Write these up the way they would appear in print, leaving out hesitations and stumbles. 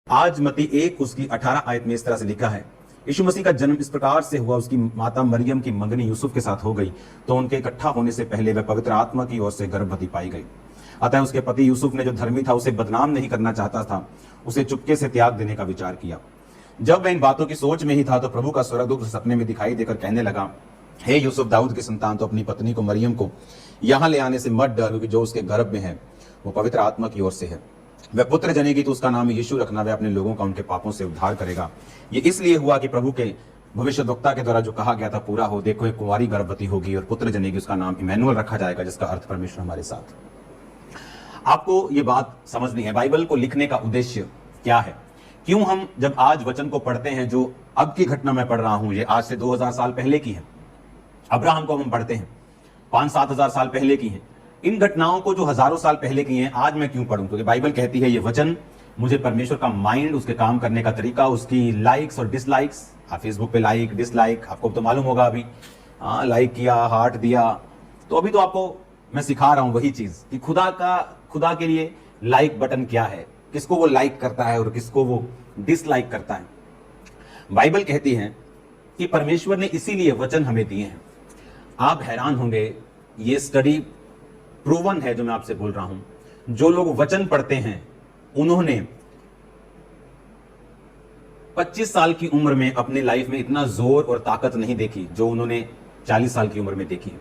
आज मत्ती 1 उसकी 18 आयत में इस तरह से लिखा है, यीशु मसीह का जन्म इस प्रकार से हुआ, उसकी माता मरियम की मंगनी यूसुफ के साथ हो गई, तो उनके इकट्ठा होने से पहले वह पवित्र आत्मा की ओर से गर्भवती पाई गई। अतः उसके पति यूसुफ ने, जो धर्मी था, उसे बदनाम नहीं करना चाहता था, उसे चुपके से त्याग देने का विचार किया। जब वह इन बातों की सोच में ही था, तो प्रभु का स्वर्गदूत सपने में दिखाई देकर कहने लगा, हे यूसुफ, दाऊद की संतान, तो अपनी पत्नी को मरियम को यहाँ ले आने से मत डर, क्योंकि जो उसके गर्भ में है वो पवित्र आत्मा की ओर से है। वह पुत्र जनेगी, तो उसका नाम यीशु रखना। वह अपने लोगों का उनके पापों से उद्धार करेगा। ये इसलिए हुआ कि प्रभु के भविष्यद्वक्ता के द्वारा जो कहा गया था पूरा हो। देखो, एक कुंवारी गर्भवती होगी और पुत्र जनेगी, उसका नाम इमैनुअल रखा जाएगा, जिसका अर्थ परमेश्वर हमारे साथ। आपको ये बात समझनी है, बाइबल को लिखने का उद्देश्य क्या है। क्यों हम जब आज वचन को पढ़ते हैं, जो अब की घटना मैं पढ़ रहा हूं, ये आज से 2000 साल पहले की है। अब्राहम को हम पढ़ते हैं 5-7 हजार साल पहले की है। इन घटनाओं को जो हजारों साल पहले की हैं, आज मैं क्यों पढ़ूं? क्योंकि बाइबल कहती है ये वचन मुझे परमेश्वर का माइंड, उसके काम करने का तरीका, उसकी लाइक्स और डिसलाइक्स, आप फेसबुक पे लाइक डिसलाइक, आपको तो मालूम होगा, अभी लाइक किया, हार्ट दिया, तो अभी तो आपको मैं सिखा रहा हूं वही चीज कि खुदा के लिए लाइक बटन क्या है, किसको वो लाइक करता है और किसको वो डिसलाइक करता है। बाइबल कहती है कि परमेश्वर ने इसीलिए वचन हमें दिए हैं। आप हैरान होंगे, ये स्टडी प्रूवन है जो मैं आपसे बोल रहा हूं। जो लोग वचन पढ़ते हैं, उन्होंने 25 साल की उम्र में अपनी लाइफ में इतना जोर और ताकत नहीं देखी जो उन्होंने 40 साल की उम्र में देखी।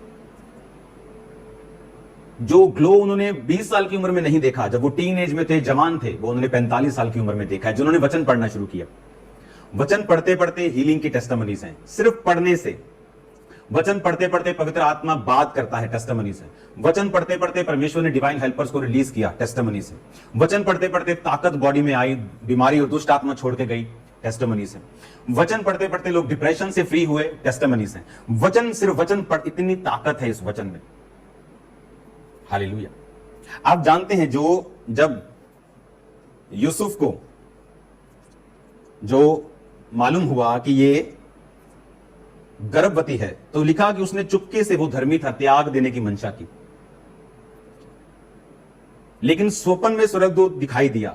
जो ग्लो उन्होंने 20 साल की उम्र में नहीं देखा, जब वो टीन एज में थे, जवान थे, वो उन्होंने 45 साल की उम्र में देखा है, जिन्होंने वचन पढ़ना शुरू किया। वचन पढ़ते पढ़ते हीलिंग की टेस्टिमनीज हैं, सिर्फ पढ़ने से। वचन पढ़ते पढ़ते पवित्र आत्मा बात करता है, टेस्टिमनी से। वचन पढ़ते पढ़ते परमेश्वर ने डिवाइन हेल्पर्स को रिलीज किया, टेस्टिमनी से। वचन पढ़ते पढ़ते ताकत बॉडी में आई, बीमारी और दुष्ट आत्मा छोड़ के गई, टेस्टिमनी से। वचन पढ़ते पढ़ते लोग डिप्रेशन से फ्री हुए, टेस्टिमनी से। वचन, सिर्फ वचन पढ़, इतनी ताकत है इस वचन में। हालेलुया। आप जानते हैं, जब यूसुफ को जो मालूम हुआ कि ये गर्भवती है, तो लिखा कि उसने चुपके से, वो धर्मी था, त्याग देने की मंशा की। लेकिन स्वप्न में स्वर्गदूत दिखाई दिया,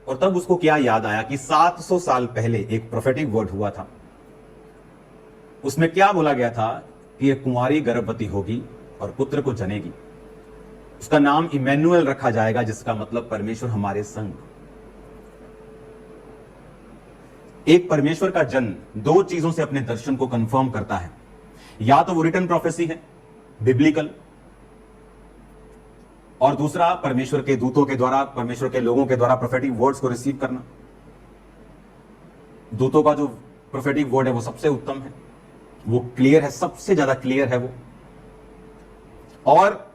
और तब उसको क्या याद आया कि 700 साल पहले एक प्रोफेटिक वर्ड हुआ था। उसमें क्या बोला गया था कि एक कुंवारी गर्भवती होगी और पुत्र को जनेगी, उसका नाम इमैनुअल रखा जाएगा, जिसका मतलब परमेश्वर हमारे संग। एक परमेश्वर का जन्म 2 चीजों से अपने दर्शन को कंफर्म करता है। या तो वो रिटन प्रोफेसी है, बिब्लिकल, और दूसरा परमेश्वर के दूतों के द्वारा, परमेश्वर के लोगों के द्वारा प्रोफेटिक वर्ड्स को रिसीव करना। दूतों का जो प्रोफेटिक वर्ड है वो सबसे उत्तम है, वो क्लियर है, सबसे ज्यादा क्लियर है वो। और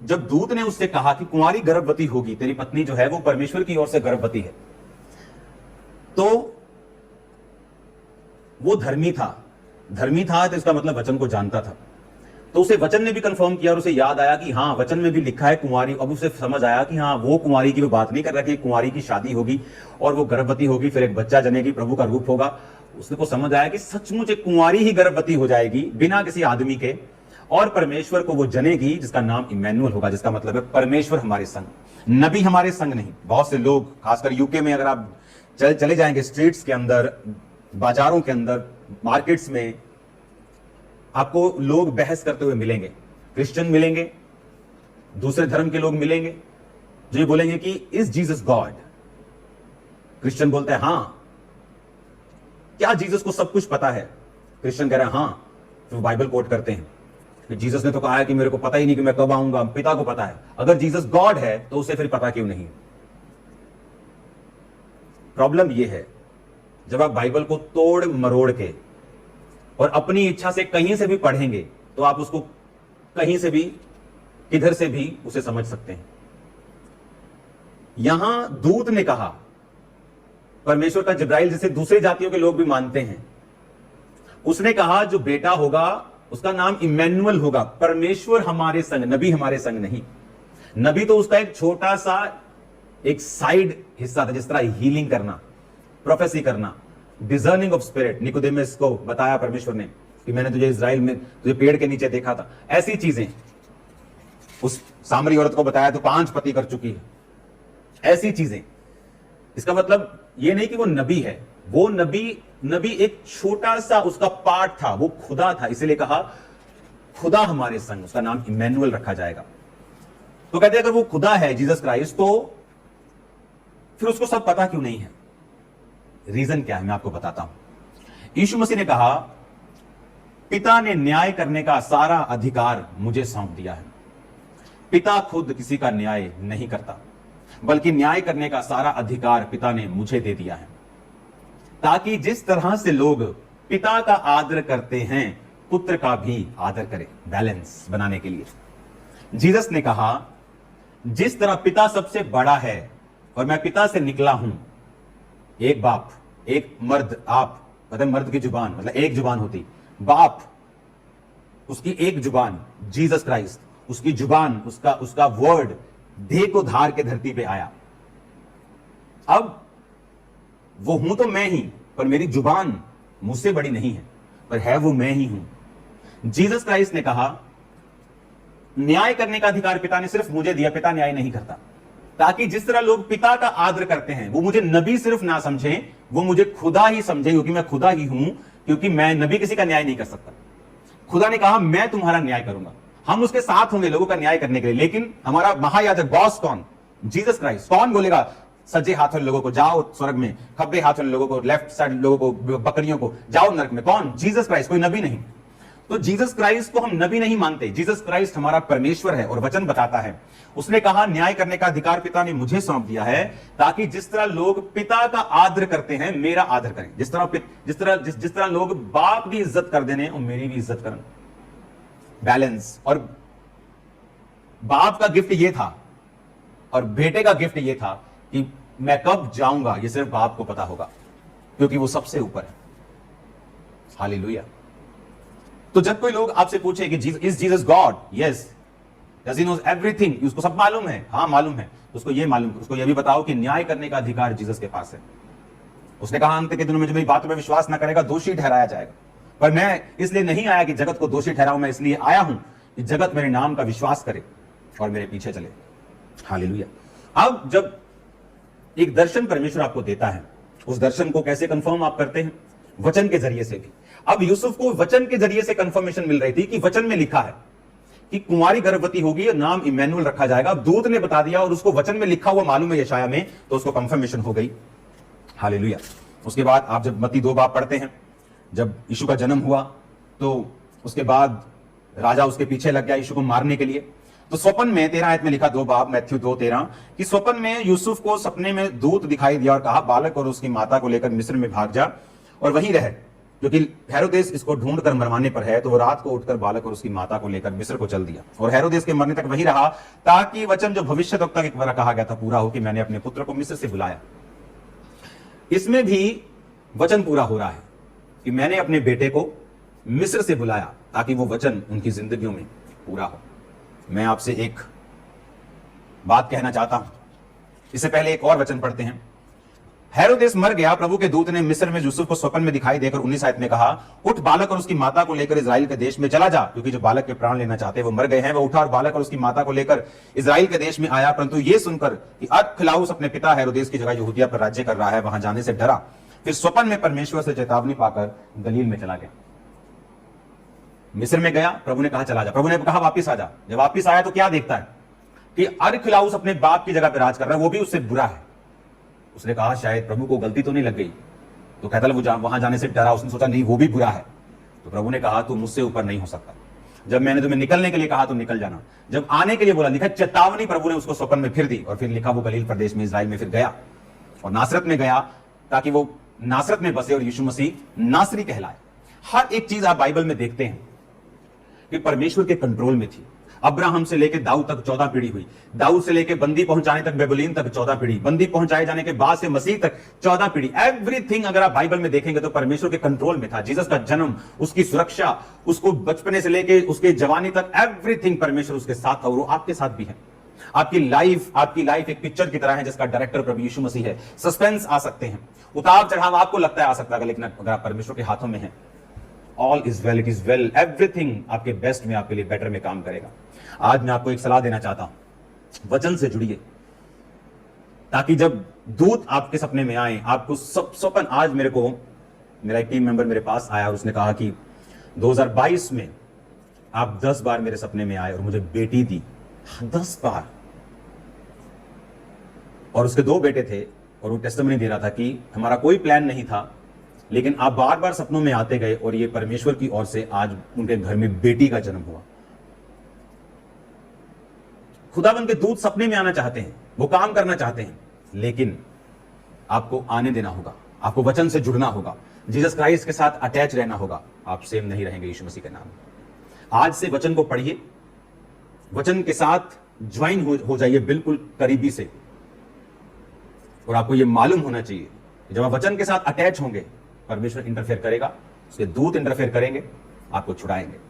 जब दूत ने उससे कहा कि कुंवारी गर्भवती होगी, तेरी पत्नी जो है वो परमेश्वर की ओर से गर्भवती है, तो वो धर्मी था तो इसका मतलब वचन को जानता था। तो उसे वचन ने भी कंफर्म किया और उसे याद आया कि हाँ, वचन में भी लिखा है कुंवारी। अब उसे समझ आया कि हाँ, वो कुंवारी की वो बात नहीं कर रहा कि कुंवारी की शादी होगी और वो गर्भवती होगी, फिर एक बच्चा जनेगी, प्रभु का रूप होगा। उसने को समझ आया कि सचमुच एक कुंवारी ही गर्भवती हो जाएगी बिना किसी आदमी के, और परमेश्वर को वो जनेगी, जिसका नाम इमैनुअल होगा, जिसका मतलब है परमेश्वर हमारे संग। नबी हमारे संग नहीं। बहुत से लोग, खासकर यूके में, अगर आप चले जाएंगे स्ट्रीट्स के अंदर, बाजारों के अंदर, मार्केट्स में, आपको लोग बहस करते हुए मिलेंगे। क्रिश्चियन मिलेंगे, दूसरे धर्म के लोग मिलेंगे, जो ये बोलेंगे कि इज जीसस गॉड। क्रिश्चियन बोलते हैं हाँ। क्या जीसस को सब कुछ पता है? क्रिश्चियन कह रहे हैं हाँ। तो बाइबल कोट करते हैं कि जीसस ने तो कहा है कि मेरे को पता ही नहीं कि मैं कब आऊंगा, पिता को पता है। अगर जीसस गॉड है तो उसे फिर पता क्यों नहीं? प्रॉब्लम यह है, जब आप बाइबल को तोड़ मरोड़ के और अपनी इच्छा से कहीं से भी पढ़ेंगे, तो आप उसको कहीं से भी, किधर से भी उसे समझ सकते हैं। यहां दूत ने कहा, परमेश्वर का जिब्राइल, जिसे दूसरी जातियों के लोग भी मानते हैं, उसने कहा जो बेटा होगा उसका नाम इमैनुअल होगा, परमेश्वर हमारे संग। नबी हमारे संग नहीं। नबी तो उसका एक छोटा सा एक साइड हिस्सा था, जिस तरह हीलिंग करना, प्रोफेसी करना, डिजर्निंग ऑफ स्पिरिट। निकोदेमस को बताया परमेश्वर ने कि मैंने तुझे इजराइल में, तुझे पेड़ के नीचे देखा था। ऐसी चीजें उस सामरी औरत को बताया तो 5 पति कर चुकी है। ऐसी चीजें इसका मतलब ये नहीं कि वो नबी है, वो नबी एक छोटा सा उसका पार्ट था, वो खुदा था, इसीलिए कहा खुदा हमारे संग, उसका नाम इमैनुअल रखा जाएगा। तो कहते हैं अगर वो खुदा है जीसस क्राइस्ट, तो फिर उसको सब पता क्यों नहीं है? रीजन क्या है मैं आपको बताता हूं। यीशु मसीह ने कहा पिता ने न्याय करने का सारा अधिकार मुझे सौंप दिया है। पिता खुद किसी का न्याय नहीं करता, बल्कि न्याय करने का सारा अधिकार पिता ने मुझे दे दिया है, ताकि जिस तरह से लोग पिता का आदर करते हैं पुत्र का भी आदर करें। बैलेंस बनाने के लिए जीसस ने कहा जिस तरह पिता सबसे बड़ा है और मैं पिता से निकला हूं, एक बाप, एक मर्द, आप मतलब मर्द की जुबान मतलब एक जुबान होती, बाप उसकी एक जुबान, जीसस क्राइस्ट उसकी जुबान, उसका वर्ड देह को धार के धरती पे आया। अब वो हूं तो मैं ही, पर मेरी जुबान मुझसे बड़ी नहीं है, पर है वो मैं ही हूं। जीसस क्राइस्ट ने कहा न्याय करने का अधिकार पिता ने सिर्फ मुझे दिया, पिता न्याय नहीं करता, ताकि जिस तरह लोग पिता का आदर करते हैं वो मुझे नबी सिर्फ ना समझें, वो मुझे खुदा ही समझे, क्योंकि मैं खुदा ही हूं, क्योंकि मैं नबी किसी का न्याय नहीं कर सकता। खुदा ने कहा मैं तुम्हारा न्याय करूंगा, हम उसके साथ होंगे लोगों का न्याय करने के लिए। लेकिन हमारा महायाजक बॉस कौन? Jesus Christ. कौन बोलेगा सज्जे हाथ वाले लोगों को जाओ स्वर्ग में, खब्बे हाथ वाले लोगों को, लेफ्ट साइड लोगों को, बकरियों को जाओ नरक में? कौन? जीसस क्राइस्ट, कोई नबी नहीं। तो जीसस क्राइस्ट को हम नबी नहीं मानते, जीसस क्राइस्ट हमारा परमेश्वर है और वचन बताता है। उसने कहा न्याय करने का अधिकार पिता ने मुझे सौंप दिया है, ताकि जिस तरह लोग पिता का आदर करते हैं मेरा आदर करें। जिस तरह लोग बाप की इज्जत कर देने और मेरी भी इज्जत करें। बैलेंस। और बाप का गिफ्ट ये था और बेटे का गिफ्ट ये था कि मैं कब जाऊंगा ये सिर्फ बाप को पता होगा, क्योंकि वो सबसे ऊपर है। हालेलुया। तो जब कोई लोग आपसे पूछे कि is Jesus God? Yes. Does he knows everything? उसको सब मालूम है? हाँ मालूम है। उसको ये मालूम, उसको ये भी बताओ कि न्याय करने का अधिकार जीसस के पास है। उसने कहा अंत के दिनों में जो मेरी बातों पर विश्वास न करेगा दोषी ठहराया जाएगा। पर मैं इसलिए नहीं आया कि जगत को दोषी ठहराऊं, मैं इसलिए आया हूं कि जगत मेरे नाम का विश्वास करे और मेरे पीछे चले। हालेलुया। अब जब एक दर्शन परमेश्वर आपको देता है, उस दर्शन को कैसे कंफर्म आप करते हैं? वचन के जरिए से भी। अब यूसुफ को वचन के जरिए से कंफर्मेशन मिल रही थी कि वचन में लिखा है कि कुंवारी गर्भवती होगी और नाम इमैनुअल रखा जाएगा। दूत ने बता दिया और उसको वचन में लिखा हुआ मालूम है यशाया में, तो उसको कंफर्मेशन हो गई। हालेलुया। उसके बाद आप जब मत्ती 2 बाब पढ़ते हैं, जब यीशु का जन्म हुआ तो उसके बाद राजा उसके पीछे लग गया यीशु को मारने के लिए। तो स्वप्न में 13 आयत में लिखा 2 बाब मैथ्यू 2:13 कि स्वप्न में यूसुफ को सपने में दूत दिखाई दिया और कहा बालक और उसकी माता को लेकर मिस्र में भाग जा और वहीं रहे, क्योंकि हेरोदेस इसको ढूंढ कर मरवाने पर है। तो वो रात को उठकर बालक और उसकी माता को लेकर मिस्र को चल दिया और हेरोदेस के मरने तक वहीं रहा, ताकि वचन जो भविष्यद्वक्ता के द्वारा कहा गया था पूरा हो कि मैंने अपने पुत्र को मिस्र से बुलाया। इसमें भी वचन पूरा हो रहा है कि मैंने अपने बेटे को मिस्र से बुलाया, ताकि वो वचन उनकी जिंदगियों में पूरा हो। मैं आपसे एक बात कहना चाहता हूं, इससे पहले एक और वचन पढ़ते हैं। हेरोदेस मर गया, प्रभु के दूत ने मिस्र में यूसुफ को स्वप्न में दिखाई देकर 19 आयत में कहा उठ बालक और उसकी माता को लेकर इजराइल के देश में चला जा, क्योंकि जो बालक के प्राण लेना चाहते वो मर गए हैं। वो उठा और बालक और उसकी माता को लेकर इजराइल के देश में आया, परंतु ये सुनकर कि अरखलाउस अपने पिता हेरोदेस की जगह यहूदिया पर राज्य कर रहा है, वहां जाने से डरा। फिर स्वप्न में परमेश्वर से चेतावनी पाकर गलील में चला गया। मिस्र में गया, प्रभु ने कहा चला जा, प्रभु ने कहा वापिस आ जा। जब वापिस आया तो क्या देखता है कि अरखलाउस अपने बाप की जगह पर राज कर रहा है, वो भी उससे बुरा है। उसने कहा शायद प्रभु को गलती तो नहीं लग गई, तो कहता वो वहां जाने से डरा। उसने सोचा नहीं वो भी बुरा है। तो प्रभु ने कहा तू मुझसे ऊपर नहीं हो सकता। जब मैंने तुम्हें निकलने के लिए कहा तो निकल जाना, जब आने के लिए बोला, लिखा चेतावनी प्रभु ने उसको स्वप्न में फिर दी। और फिर लिखा वो गलील प्रदेश में इजराइल में फिर गया और नासरत में गया, ताकि वो नासरत में बसे और यीशु मसीह नासरी कहलाए। हर एक चीज आप बाइबल में देखते हैं कि परमेश्वर के कंट्रोल में थी। अब्राहम से लेकर दाऊद तक 14 पीढ़ी हुई, दाऊद से लेकर बंदी पहुंचाने तक बेबुलीन तक 14 पीढ़ी, बंदी पहुंचाए जाने के बाद से मसीह तक 14 पीढ़ी। एवरीथिंग अगर आप बाइबल में देखेंगे तो परमेश्वर के कंट्रोल में था। जीसस का जन्म, उसकी सुरक्षा, उसको बचपने से लेकर उसके जवानी तक एवरीथिंग परमेश्वर उसके साथ था और वो आपके साथ भी है। आपकी लाइफ एक पिक्चर की तरह है जिसका डायरेक्टर प्रभु यीशु मसीह है। सस्पेंस आ सकते हैं, उतार चढ़ाव आपको लगता है आ सकता है, लेकिन अगर आप परमेश्वर के हाथों में है, all is well, it is well, everything आपके बेस्ट में, आपके लिए बेटर में काम करेगा। आज मैं आपको एक सलाह देना चाहता हूं, वचन से जुड़िए। ताकि जब दूत आपके सपने में आए, आपको सब सपन, आज मेरा एक टीम मेंबर मेरे पास आया और उसने कहा कि 2022 में आप 10 बार मेरे सपने में आए और मुझे बेटी दी, 10 बार, और उसके 2 बेटे थे और वो टेस्टिमनी दे रहा था कि हमारा कोई प्लान नहीं था, लेकिन आप बार बार सपनों में आते गए और ये परमेश्वर की ओर से आज उनके घर में बेटी का जन्म हुआ। खुदावंद के दूत सपने में आना चाहते हैं, वो काम करना चाहते हैं, लेकिन आपको आने देना होगा, आपको वचन से जुड़ना होगा, जीसस क्राइस्ट के साथ अटैच रहना होगा। आप सेम नहीं रहेंगे यीशु मसीह के नाम। आज से वचन को पढ़िए, वचन के साथ ज्वाइन हो जाइए बिल्कुल करीबी से, और आपको यह मालूम होना चाहिए जब आप वचन के साथ अटैच होंगे, परमेश्वर इंटरफेयर करेगा, उसके दूत इंटरफेयर करेंगे, आपको छुड़ाएंगे।